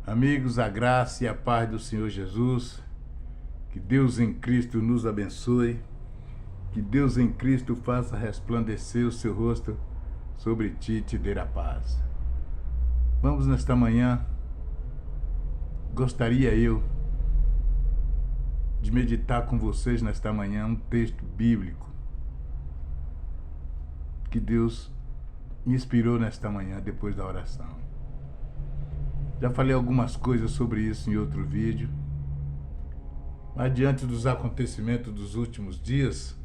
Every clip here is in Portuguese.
Amigos, a graça e a paz do Senhor Jesus, que Deus em Cristo nos abençoe, que Deus em Cristo faça resplandecer o seu rosto sobre ti e te dê a paz. Vamos nesta manhã, gostaria eu de meditar com vocês nesta manhã um texto bíblico que Deus me inspirou nesta manhã depois da oração. Já falei algumas coisas sobre isso em outro vídeo, mas diante dos acontecimentos dos últimos dias,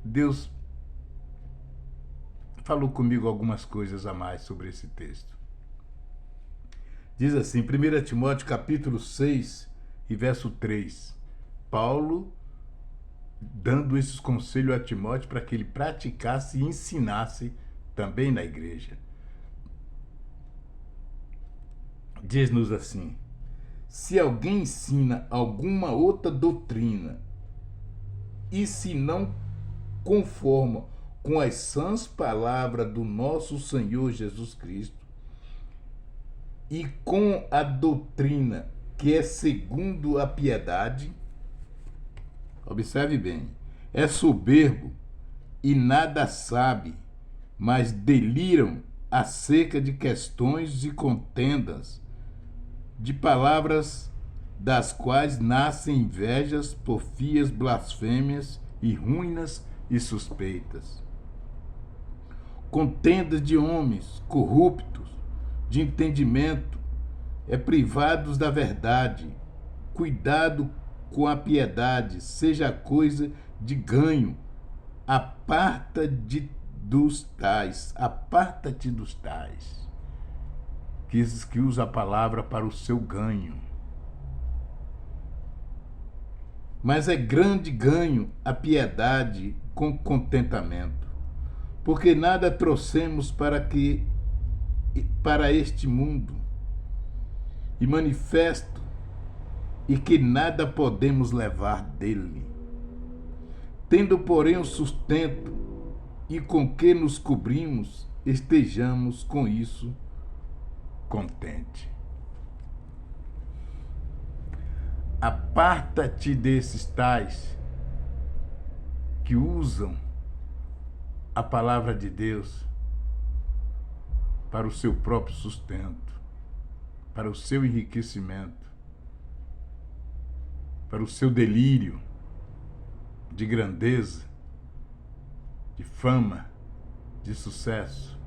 Deus falou comigo algumas coisas a mais sobre esse texto. Diz assim, 1 Timóteo capítulo 6 e verso 3, Paulo dando esses conselhos a Timóteo para que ele praticasse e ensinasse também na igreja. Diz-nos assim: se alguém ensina alguma outra doutrina e se não conforma com as sãs palavras do nosso Senhor Jesus Cristo e com a doutrina que é segundo a piedade, observe bem, é soberbo e nada sabe, mas deliram acerca de questões e contendas, de palavras das quais nascem invejas, porfias, blasfêmias e ruínas e suspeitas. Contendas de homens corruptos, de entendimento, privados da verdade. Cuidado com a piedade, seja coisa de ganho. Aparta-te dos tais, que usa a palavra para o seu ganho. Mas é grande ganho a piedade com contentamento, porque nada trouxemos para este mundo, e manifesto, e que nada podemos levar dele. Tendo, porém, o sustento e com que nos cobrimos, estejamos com isso contente. Aparta-te desses tais que usam a palavra de Deus para o seu próprio sustento, para o seu enriquecimento, para o seu delírio de grandeza, de fama, de sucesso.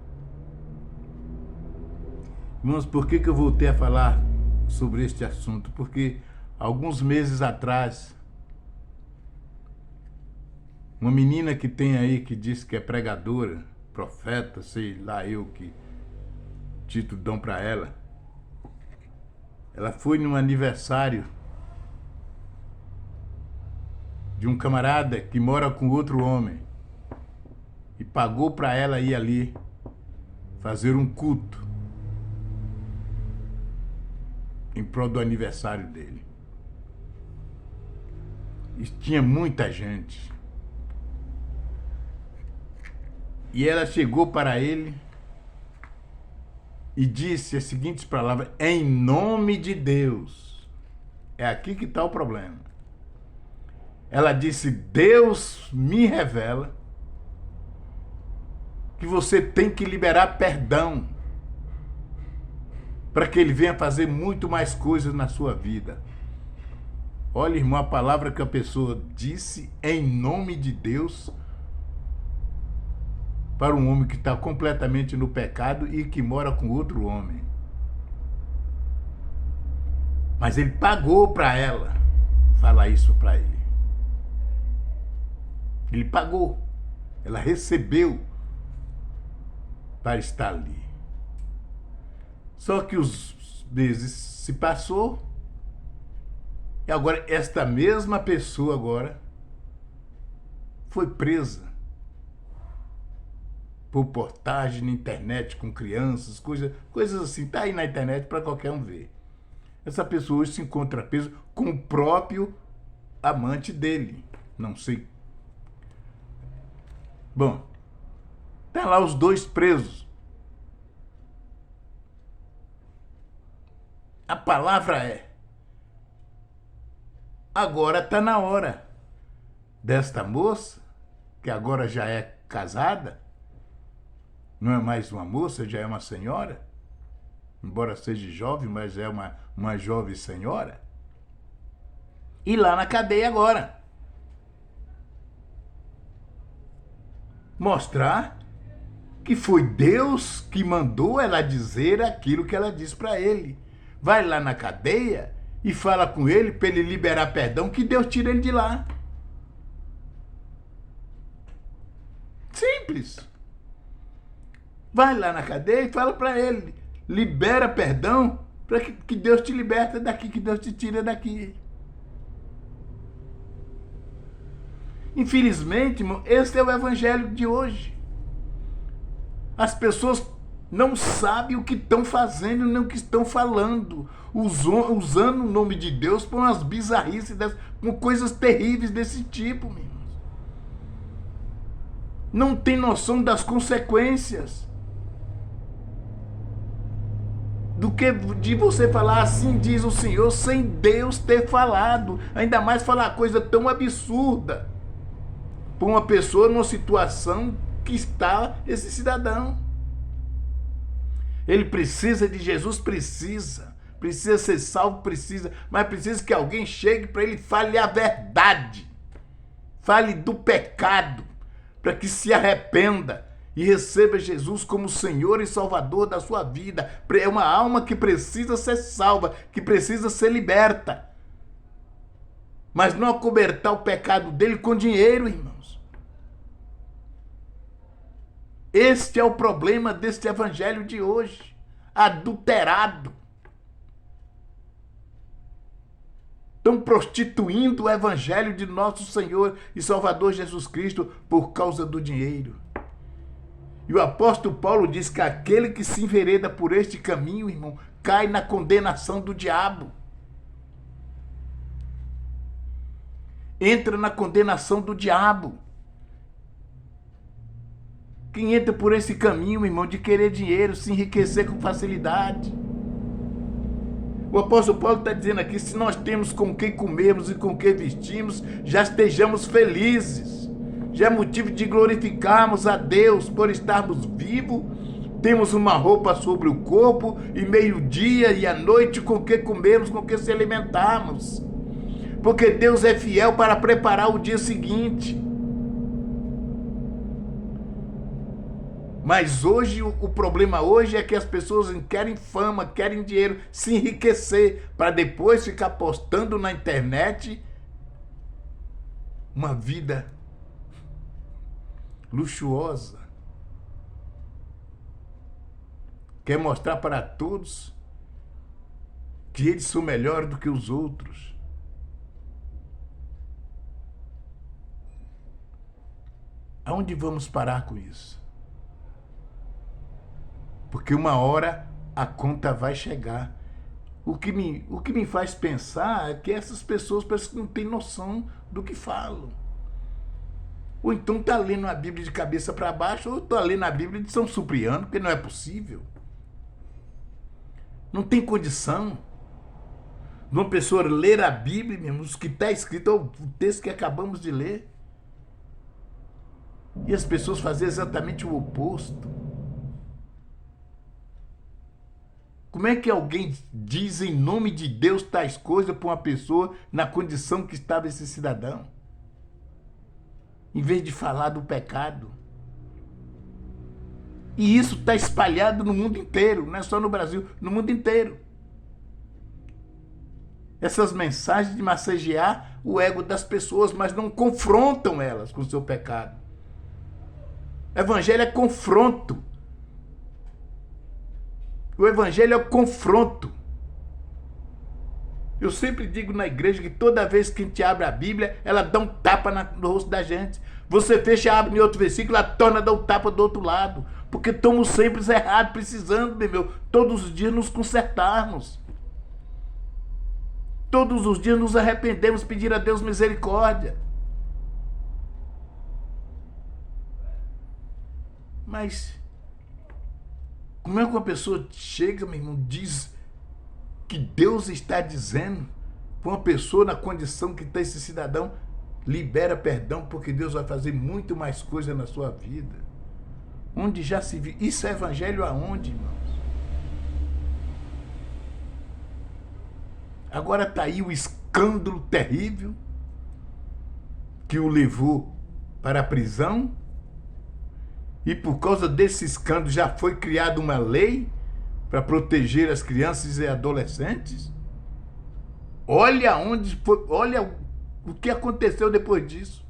Irmãos, por que eu voltei a falar sobre este assunto? Porque alguns meses atrás, uma menina que tem aí, que diz que é pregadora, profeta, sei lá eu que título dão para ela, ela foi num aniversário de um camarada que mora com outro homem e pagou para ela ir ali fazer um culto em prol do aniversário dele. E tinha muita gente. E ela chegou para ele e disse as seguintes palavras: em nome de Deus. É aqui que está o problema. Ela disse: Deus me revela que você tem que liberar perdão para que ele venha fazer muito mais coisas na sua vida. Olha, irmão, a palavra que a pessoa disse em nome de Deus para um homem que está completamente no pecado e que mora com outro homem. Mas ele pagou para ela falar isso para ele. Ele pagou. Ela recebeu para estar ali. Só que os meses se passou e agora esta mesma pessoa agora foi presa por portagem na internet com crianças, coisas assim. Tá aí na internet para qualquer um ver. Essa pessoa hoje se encontra presa com o próprio amante dele. Não sei. Bom, tá lá os dois presos. A palavra é: agora está na hora desta moça, que agora já é casada, não é mais uma moça, já é uma senhora, embora seja jovem, mas é uma jovem senhora, ir lá na cadeia agora. Mostrar que foi Deus que mandou ela dizer aquilo que ela disse para ele. Vai lá na cadeia e fala com ele para ele liberar perdão, que Deus tira ele de lá. Simples. Vai lá na cadeia e fala para ele, libera perdão, para que Deus te liberta daqui, que Deus te tira daqui. Infelizmente, irmão, esse é o evangelho de hoje. As pessoas não sabem o que estão fazendo, nem o que estão falando, usando o nome de Deus para umas bizarrices, com coisas terríveis desse tipo, meu irmão. Não tem noção das consequências. Do que de você falar assim diz o Senhor, sem Deus ter falado. Ainda mais falar coisa tão absurda para uma pessoa numa situação que está esse cidadão. Ele precisa de Jesus, precisa ser salvo, precisa, mas precisa que alguém chegue para ele e fale a verdade, fale do pecado, para que se arrependa e receba Jesus como Senhor e Salvador da sua vida. É uma alma que precisa ser salva, que precisa ser liberta, mas não acobertar o pecado dele com dinheiro, irmãos. Este é o problema deste evangelho de hoje, adulterado. Estão prostituindo o evangelho de nosso Senhor e Salvador Jesus Cristo por causa do dinheiro. E o apóstolo Paulo diz que aquele que se envereda por este caminho, irmão, cai na condenação do diabo. Entra na condenação do diabo. Quem entra por esse caminho, irmão, de querer dinheiro, se enriquecer com facilidade. O apóstolo Paulo está dizendo aqui, se nós temos com que comermos e com que vestimos, já estejamos felizes. Já é motivo de glorificarmos a Deus por estarmos vivos. Temos uma roupa sobre o corpo, e meio-dia e à noite com que comermos, com que se alimentarmos. Porque Deus é fiel para preparar o dia seguinte. Mas hoje, o problema hoje é que as pessoas querem fama, querem dinheiro, se enriquecer, para depois ficar postando na internet uma vida luxuosa. Quer mostrar para todos que eles são melhores do que os outros. Aonde vamos parar com isso? Porque uma hora a conta vai chegar. O que me faz pensar é que essas pessoas parecem que não têm noção do que falam. Ou então está lendo a Bíblia de cabeça para baixo, ou está lendo a Bíblia de São Cipriano, porque não é possível. Não tem condição de uma pessoa ler a Bíblia, mesmo, o que está escrito, o texto que acabamos de ler, e as pessoas fazem exatamente o oposto. Como é que alguém diz em nome de Deus tais coisas para uma pessoa na condição que estava esse cidadão? Em vez de falar do pecado. E isso está espalhado no mundo inteiro, não é só no Brasil, no mundo inteiro. Essas mensagens de massagear o ego das pessoas, mas não confrontam elas com o seu pecado. O evangelho é confronto. O evangelho é o confronto. Eu sempre digo na igreja que toda vez que a gente abre a Bíblia, ela dá um tapa no rosto da gente. Você fecha, abre em outro versículo, ela torna a dar um tapa do outro lado. Porque estamos sempre errados, precisando, meu, todos os dias nos consertarmos. Todos os dias nos arrependemos, pedir a Deus misericórdia. Mas como é que uma pessoa chega, meu irmão, diz que Deus está dizendo para uma pessoa na condição que está esse cidadão? Libera perdão, porque Deus vai fazer muito mais coisa na sua vida. Onde já se viu? Isso é evangelho aonde, irmãos? Agora está aí o escândalo terrível que o levou para a prisão. E por causa desse escândalo já foi criada uma lei para proteger as crianças e adolescentes. Olha onde foi, olha o que aconteceu depois disso.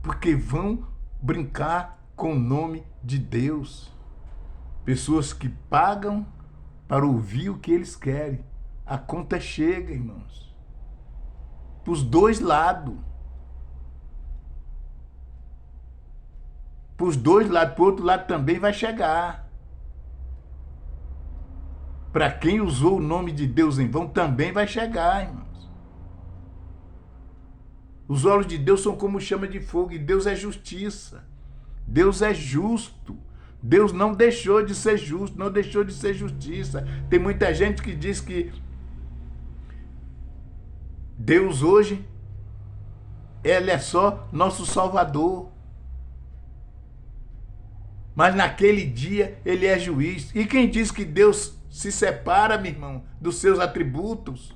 Porque vão brincar com o nome de Deus. Pessoas que pagam para ouvir o que eles querem. A conta chega, irmãos. Para os dois lados. Para os dois lados, para o outro lado também vai chegar. Para quem usou o nome de Deus em vão, também vai chegar, irmãos. Os olhos de Deus são como chama de fogo, e Deus é justiça. Deus é justo. Deus não deixou de ser justo, não deixou de ser justiça. Tem muita gente que diz que Deus hoje, Ele é só nosso Salvador. Mas naquele dia Ele é juiz. E quem diz que Deus se separa, meu irmão, dos seus atributos?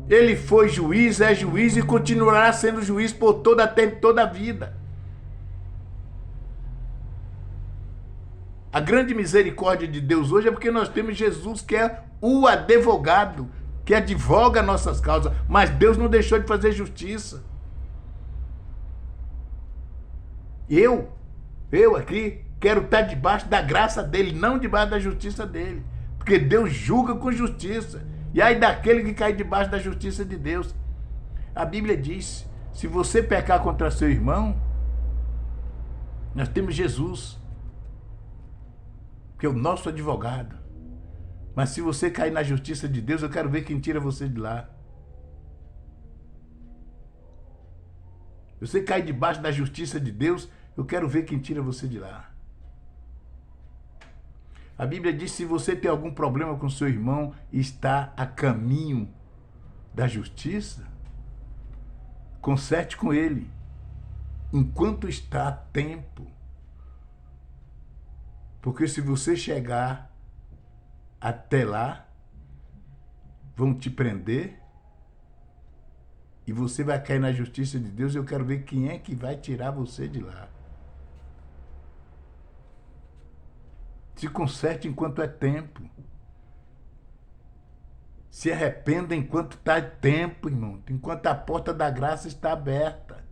Ele foi juiz, é juiz e continuará sendo juiz por toda a vida. A grande misericórdia de Deus hoje é porque nós temos Jesus, que é o advogado, que advoga nossas causas. Mas Deus não deixou de fazer justiça. Eu aqui quero estar debaixo da graça dele, não debaixo da justiça dele. Porque Deus julga com justiça. E aí daquele que cai debaixo da justiça de Deus. A Bíblia diz, se você pecar contra seu irmão, nós temos Jesus, que é o nosso advogado. Mas se você cair na justiça de Deus, eu quero ver quem tira você de lá. Você cai debaixo da justiça de Deus, eu quero ver quem tira você de lá. A Bíblia diz, se você tem algum problema com seu irmão e está a caminho da justiça, conserte com ele, enquanto está a tempo. Porque se você chegar até lá, vão te prender e você vai cair na justiça de Deus. Eu quero ver quem é que vai tirar você de lá. Se conserte enquanto é tempo. Se arrependa enquanto está tempo, irmão. Enquanto a porta da graça está aberta.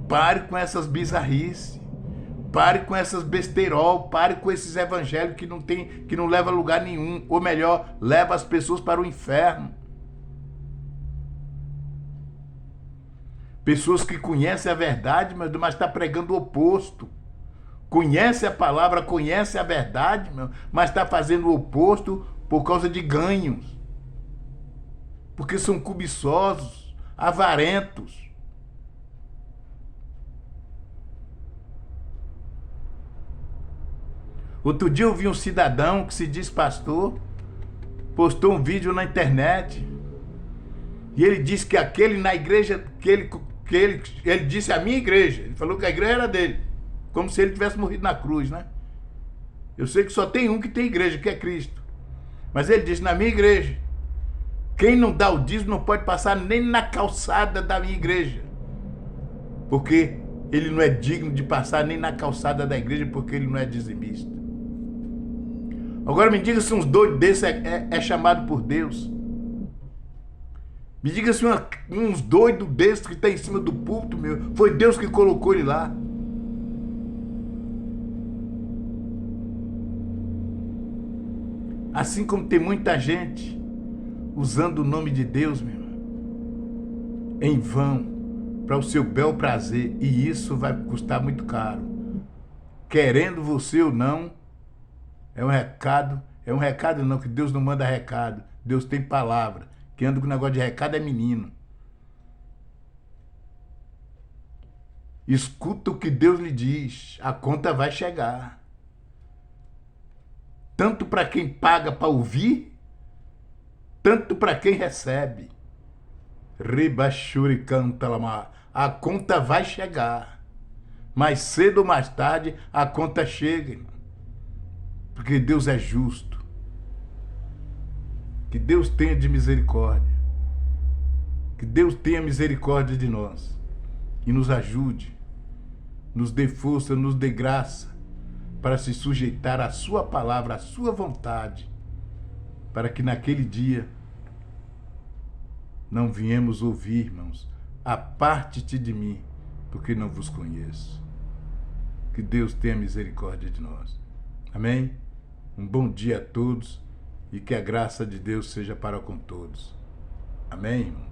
Pare com essas bizarrices. Pare com essas besteirol. Pare com esses evangelhos que não levam a lugar nenhum. Ou melhor, leva as pessoas para o inferno. Pessoas que conhecem a verdade, mas estão pregando o oposto. Conhece a palavra, conhece a verdade, mas está fazendo o oposto por causa de ganhos. Porque são cobiçosos, avarentos. Outro dia eu vi um cidadão que se diz pastor, postou um vídeo na internet, e ele disse que aquele na igreja, ele disse a minha igreja, ele falou que a igreja era dele. Como se ele tivesse morrido na cruz, né? Eu sei que só tem um que tem igreja, que é Cristo. Mas ele disse, na minha igreja, quem não dá o dízimo não pode passar nem na calçada da minha igreja. Porque ele não é digno de passar nem na calçada da igreja, porque ele não é dizimista. Agora me diga se uns doidos desses é chamado por Deus. Me diga se uns doidos desses que estão em cima do púlpito, foi Deus que colocou ele lá. Assim como tem muita gente usando o nome de Deus, meu irmão, em vão, para o seu bel prazer, e isso vai custar muito caro. Querendo você ou não, é um recado não, que Deus não manda recado, Deus tem palavra. Quem anda com negócio de recado é menino. Escuta o que Deus lhe diz, a conta vai chegar. tanto para quem paga para ouvir, tanto para quem recebe. Ribachuri canta lama. A conta vai chegar. Mais cedo ou mais tarde, a conta chega, irmão. Porque Deus é justo. Que Deus tenha de misericórdia. Que Deus tenha misericórdia de nós. E nos ajude. Nos dê força, nos dê graça. Para se sujeitar à sua palavra, à sua vontade. Para que naquele dia não viemos ouvir, irmãos, aparte-te de mim, porque não vos conheço. Que Deus tenha misericórdia de nós. Amém? Um bom dia a todos e que a graça de Deus seja para com todos. Amém, irmãos?